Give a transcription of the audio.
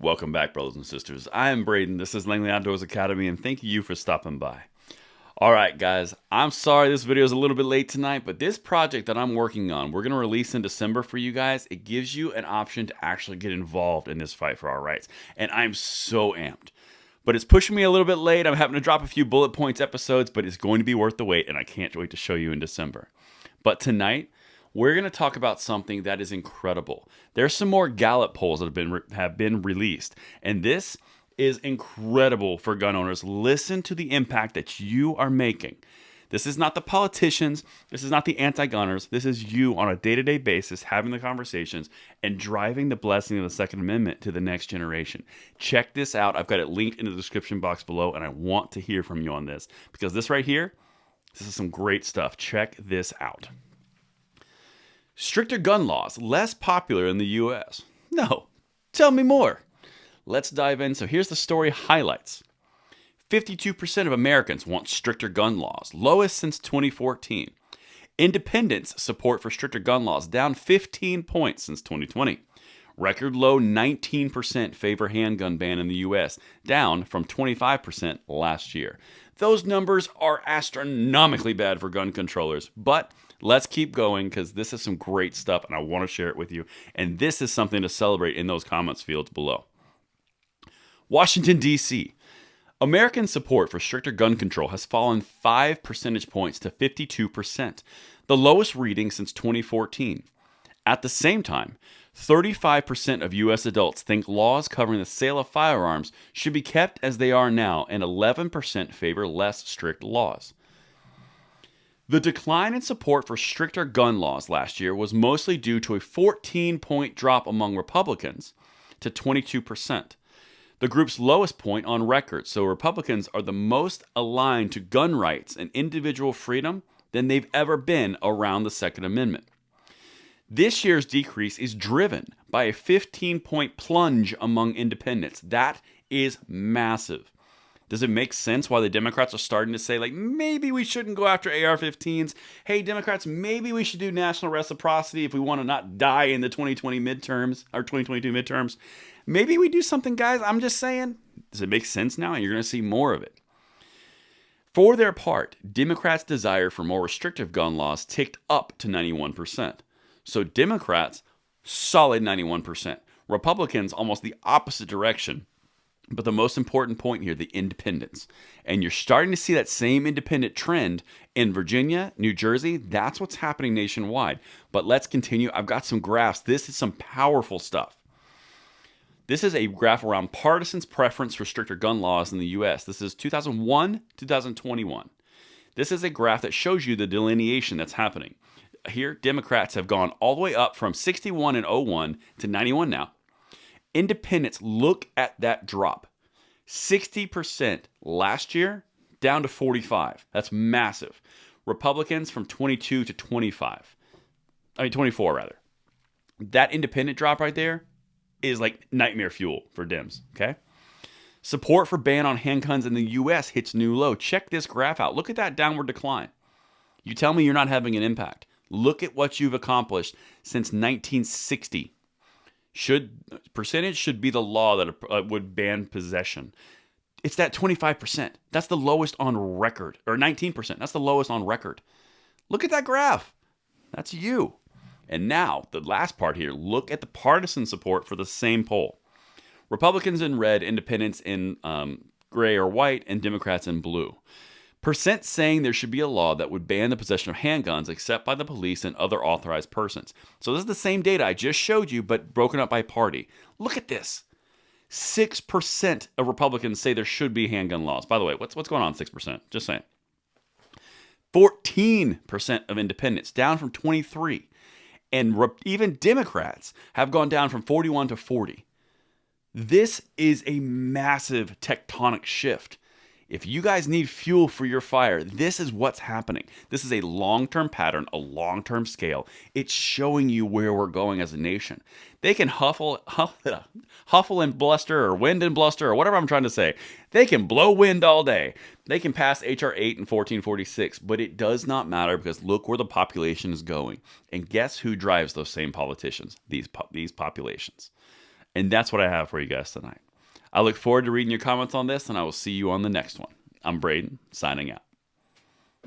Welcome back, brothers and sisters. I am Braden. This is Langley Outdoors Academy, and thank you for stopping by. Alright guys, I'm sorry this video is a little bit late tonight, but this project that I'm working on, we're going to release in December for you guys. It gives you an option to actually get involved in this fight for our rights, and I'm so amped. But it's pushing me a little bit late. I'm having to drop a few bullet points episodes, but it's going to be worth the wait, and I can't wait to show you in December. But tonight, we're going to talk about something that is incredible. There's some more Gallup polls that have been released, and this is incredible for gun owners. Listen to the impact that you are making. This is not the politicians. This is not the anti-gunners. This is you on a day-to-day basis having the conversations and driving the blessing of the Second Amendment to the next generation. Check this out. I've got it linked in the description box below, and I want to hear from you on this because this right here, this is some great stuff. Check this out. Stricter gun laws, less popular in the U.S. No, tell me more. Let's dive in. So here's the story highlights. 52% of Americans want stricter gun laws, lowest since 2014. Independents' support for stricter gun laws down 15 points since 2020. Record low 19% favor handgun ban in the U.S., down from 25% last year. Those numbers are astronomically bad for gun controllers, but let's keep going because this is some great stuff and I want to share it with you. And this is something to celebrate in those comments fields below. Washington, D.C. American support for stricter gun control has fallen 5 percentage points to 52%, the lowest reading since 2014. At the same time, 35% of U.S. adults think laws covering the sale of firearms should be kept as they are now, and 11% favor less strict laws. The decline in support for stricter gun laws last year was mostly due to a 14-point drop among Republicans to 22%. The group's lowest point on record, so Republicans are the most aligned to gun rights and individual freedom than they've ever been around the Second Amendment. This year's decrease is driven by a 15-point plunge among independents. That is massive. Does it make sense why the Democrats are starting to say, like, maybe we shouldn't go after AR-15s? Hey, Democrats, maybe we should do national reciprocity if we want to not die in the 2020 midterms, or 2022 midterms. Maybe we do something, guys. I'm just saying. Does it make sense now? And you're going to see more of it. For their part, Democrats' desire for more restrictive gun laws ticked up to 91%. So Democrats, solid 91%. Republicans, almost the opposite direction. But the most important point here, the independents. And you're starting to see that same independent trend in Virginia, New Jersey. That's what's happening nationwide. But let's continue. I've got some graphs. This is some powerful stuff. This is a graph around partisans' preference for stricter gun laws in the U.S. This is 2001, 2021. This is a graph that shows you the delineation that's happening. Here, Democrats have gone all the way up from 61 in 01 to 91 now. Independents, look at that drop. 60% last year, down to 45. That's massive. Republicans from 22 to 25. 24 rather. That independent drop right there is like nightmare fuel for Dems, okay? Support for ban on handguns in the U.S. hits new low. Check this graph out. Look at that downward decline. You tell me you're not having an impact. Look at what you've accomplished since 1960. Percentage should be the law that would ban possession. It's that 25%. That's the lowest on record. Or 19%. That's the lowest on record. Look at that graph. That's you. And now, the last part here, look at the partisan support for the same poll. Republicans in red, independents in gray or white, and Democrats in blue. Percent saying there should be a law that would ban the possession of handguns except by the police and other authorized persons. So this is the same data I just showed you, but broken up by party. Look at this. 6% of Republicans say there should be handgun laws. By the way, what's going on 6%? Just saying. 14% of independents, down from 23%. And even Democrats have gone down from 41 to 40. This is a massive tectonic shift. If you guys need fuel for your fire, this is what's happening. This is a long-term pattern, a long-term scale. It's showing you where we're going as a nation. They can huffle and bluster, or wind and bluster, or whatever I'm trying to say. They can blow wind all day. They can pass H.R. 8 and 1446, but it does not matter because look where the population is going. And guess who drives those same politicians? These populations. And that's what I have for you guys tonight. I look forward to reading your comments on this, and I will see you on the next one. I'm Braden, signing out.